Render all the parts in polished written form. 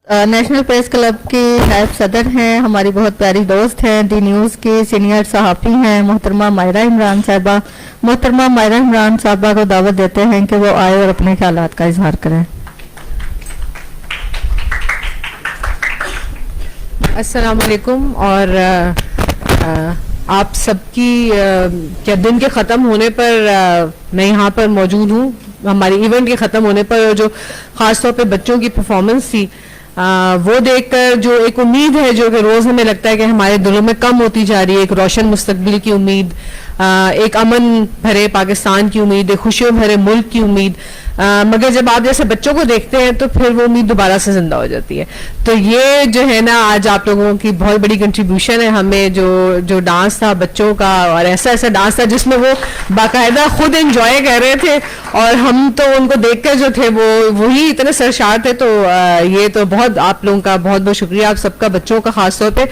National press club کی نائب صدر ہیں، ہماری بہت پیاری دوست ہیں، دی نیوز کی سینئر صحافی ہیں محترمہ ماہرہ عمران صاحبہ. محترمہ ماہرہ عمران صاحبہ کو دعوت دیتے ہیں کہ وہ آئے اور اپنے خیالات کا اظہار کریں. السلام علیکم. اور آپ سب کی کیا دن کے ختم ہونے پر میں یہاں پر موجود ہوں. ہماری ایونٹ کے ختم ہونے پر جو خاص طور پہ بچوں کی پرفارمنس تھی وہ دیکھ کر جو ایک امید ہے جو کہ روز ہمیں لگتا ہے کہ ہمارے دلوں میں کم ہوتی جا رہی ہے، ایک روشن مستقبل کی امید، ایک امن بھرے پاکستان کی امید، ایک خوشیوں بھرے ملک کی امید، مگر جب آپ جیسے بچوں کو دیکھتے ہیں تو پھر وہ امید دوبارہ سے زندہ ہو جاتی ہے. تو یہ جو ہے نا آج آپ لوگوں کی بہت بڑی کنٹریبیوشن ہے ہمیں، جو ڈانس تھا بچوں کا، اور ایسا ڈانس تھا جس میں وہ باقاعدہ خود انجوائے کر رہے تھے اور ہم تو ان کو دیکھ کر جو تھے وہی اتنے سرشار تھے. تو یہ تو بہت آپ لوگوں کا بہت بہت شکریہ، آپ سب کا، بچوں کا خاص طور پہ.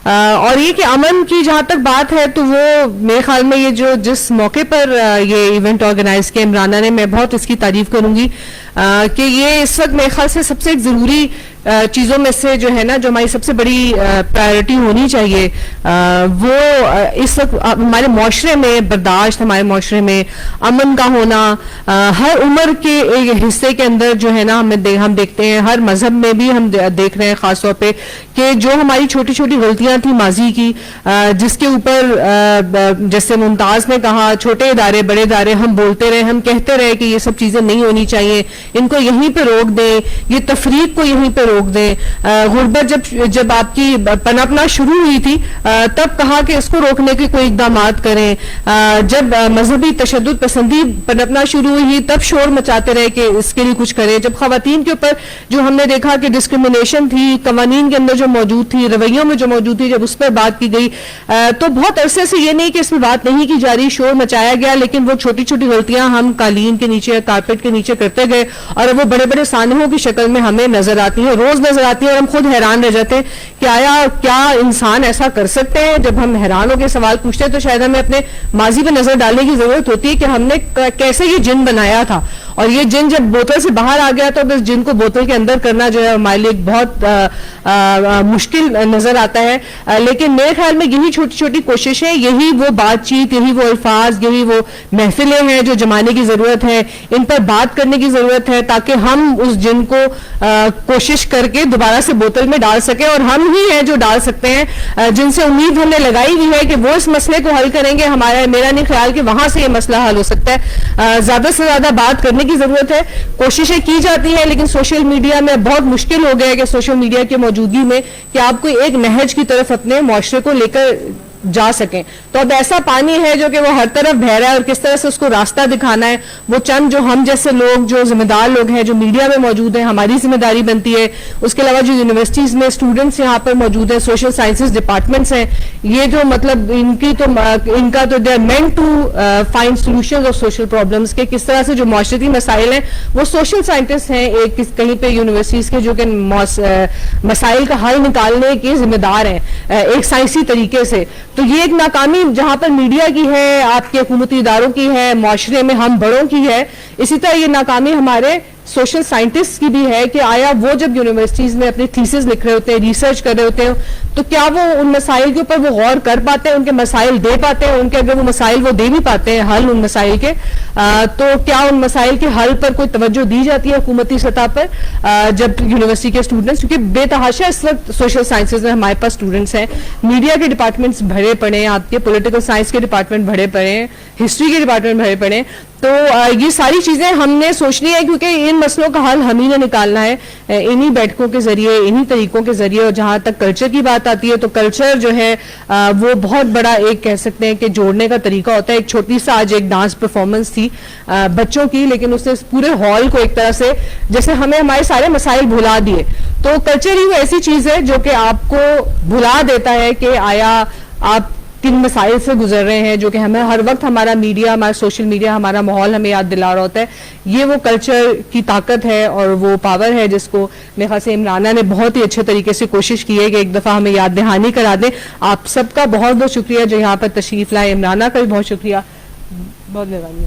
اور یہ کہ امن کی جہاں تک بات ہے تو وہ میرے خیال میں یہ جو جس موقع پر یہ ایونٹ آرگنائز کیا عمرانہ نے، میں بہت اس کی تعریف کروں گی کہ یہ اس وقت میرے خیال سے سب سے ایک ضروری چیزوں میں سے جو ہے نا، جو ہماری سب سے بڑی پرائیورٹی ہونی چاہیے، وہ اس وقت ہمارے معاشرے میں برداشت، ہمارے معاشرے میں امن کا ہونا. ہر عمر کے ایک حصے کے اندر جو ہے نا ہم دیکھتے ہیں، ہر مذہب میں بھی ہم دیکھ رہے ہیں خاص طور پہ کہ جو ہماری چھوٹی چھوٹی غلطیاں تھیں ماضی کی، جس کے اوپر جیسے ممتاز نے کہا، چھوٹے ادارے بڑے ادارے، ہم بولتے رہے، ہم کہتے رہے کہ یہ سب چیزیں نہیں ہونی چاہیے، ان کو یہیں پہ روک دیں، یہ تفریق کو یہیں پہ روک دیں. غربت جب آپ کی پنپنا شروع ہوئی تھی تب کہا کہ اس کو روکنے کے کوئی اقدامات کریں. جب مذہبی تشدد پسندی پنپنا شروع ہوئی تب شور مچاتے رہے کہ اس کے لیے کچھ کریں. جب خواتین کے اوپر جو ہم نے دیکھا کہ ڈسکریمنیشن تھی قوانین کے اندر جو موجود تھی، رویوں میں جو موجود تھی، جب اس پر بات کی گئی تو بہت عرصے سے یہ نہیں کہ اس میں بات نہیں کی جا رہی، شور مچایا گیا، لیکن وہ چھوٹی چھوٹی غلطیاں ہم قالین کے نیچے، کارپیٹ کے نیچے کرتے گئے اور وہ بڑے بڑے سانحوں کی شکل میں ہمیں نظر آتی ہیں، روز نظر آتی ہیں، اور ہم خود حیران رہ جاتے ہیں کہ آیا کیا انسان ایسا کر سکتے ہیں. جب ہم حیران ہو کے سوال پوچھتے ہیں تو شاید ہمیں اپنے ماضی پہ نظر ڈالنے کی ضرورت ہوتی ہے کہ ہم نے کیسے یہ جن بنایا تھا، اور یہ جن جب بوتل سے باہر آ گیا تو اس جن کو بوتل کے اندر کرنا جو ہے ہمارے لیے بہت مشکل نظر آتا ہے. لیکن میرے خیال میں یہی چھوٹی چھوٹی کوششیں، یہی وہ بات چیت، یہی وہ الفاظ، یہی وہ محفلیں ہیں جو جمانے کی ضرورت ہے، ان پر بات کرنے کی ضرورت ہے تاکہ ہم اس جن کو کوشش کر کے دوبارہ سے بوتل میں ڈال سکیں. اور ہم ہی ہیں جو ڈال سکتے ہیں، جن سے امید ہم نے لگائی ہوئی ہے کہ وہ اس مسئلے کو حل کریں گے. میرا نہیں خیال کہ وہاں سے یہ مسئلہ حل ہو سکتا ہے. زیادہ سے زیادہ بات کرنے کی ضرورت ہے، کوششیں کی جاتی ہیں، لیکن سوشل میڈیا میں بہت مشکل ہو گیا ہے کہ سوشل میڈیا کی موجودگی میں کہ آپ کوئی ایک نہج کی طرف اپنے معاشرے کو لے کر جا سکیں. تو اب ایسا پانی ہے جو کہ وہ ہر طرف بہہ رہا ہے، اور کس طرح سے اس کو راستہ دکھانا ہے، وہ چند جو ہم جیسے لوگ، جو ذمہ دار لوگ ہیں، جو میڈیا میں موجود ہیں، ہماری ذمہ داری بنتی ہے. اس کے علاوہ جو یونیورسٹیز میں اسٹوڈنٹس یہاں پر موجود ہیں، سوشل سائنسز ڈپارٹمنٹس ہیں، یہ جو مطلب ان کا تو they are meant to find solutions of social problems, کہ کس طرح سے جو معاشرتی مسائل ہیں وہ سوشل سائنٹسٹ ہیں ایک کہیں پہ یونیورسٹیز کے جو کہ مسائل کا حل نکالنے کے ذمہ دار ہیں ایک سائنسی طریقے سے. تو یہ ایک ناکامی جہاں پر میڈیا کی ہے، آپ کے حکومتی اداروں کی ہے، معاشرے میں ہم بڑوں کی ہے، اسی طرح یہ ناکامی ہمارے سوشل سائنٹسٹ کی بھی ہے کہ آیا وہ جب یونیورسٹیز میں اپنے تھیسز لکھ رہے ہوتے ہیں، ریسرچ کر رہے ہوتے ہیں، تو کیا وہ ان مسائل کے اوپر وہ غور کر پاتے ہیں، ان کے مسائل دے پاتے ہیں، ان کے اگر وہ مسائل وہ دے بھی پاتے ہیں حل ان مسائل کے، تو کیا ان مسائل کے حل پر کوئی توجہ دی جاتی ہے حکومتی سطح پر جب یونیورسٹی کے اسٹوڈنٹس، کیونکہ بے تحاشا اس وقت سوشل سائنسز میں ہمارے پاس اسٹوڈنٹس ہیں، میڈیا کے ڈپارٹمنٹس بھرے پڑے ہیں، آپ کے پولیٹیکل سائنس کے ڈپارٹمنٹ بھرے پڑے ہیں، ہسٹری کے ڈپارٹمنٹ بھرے پڑے ہیں. تو یہ ساری چیزیں ہم نے سوچنی ہے کیونکہ ان مسئلوں کا حل ہم ہی نے نکالنا ہے انہی بیٹھکوں کے ذریعے، انہی طریقوں کے ذریعے. اور جہاں تک کلچر کی بات آتی ہے تو کلچر جو ہے وہ بہت بڑا ایک کہہ سکتے ہیں کہ جوڑنے کا طریقہ ہوتا ہے. ایک چھوٹی سا آج ایک ڈانس پرفارمنس تھی بچوں کی، لیکن اس نے پورے ہال کو ایک طرح سے جیسے ہمیں ہمارے سارے مسائل بھلا دیے. تو کلچر ہی وہ ایسی چیز ہے جو کہ آپ کو بھلا دیتا ہے کہ آیا آپ کن مسائل سے گزر رہے ہیں، جو کہ ہمیں ہر وقت ہمارا میڈیا، ہمارا سوشل میڈیا، ہمارا ماحول ہمیں یاد دلا رہا ہوتا ہے. یہ وہ کلچر کی طاقت ہے اور وہ پاور ہے جس کو میرے خیال سے عمرانہ نے بہت ہی اچھے طریقے سے کوشش کی ہے کہ ایک دفعہ ہمیں یاد دہانی کرا دیں. آپ سب کا بہت بہت شکریہ جو یہاں پر تشریف لائے. عمرانہ کا بھی بہت شکریہ. بہت مہربانی.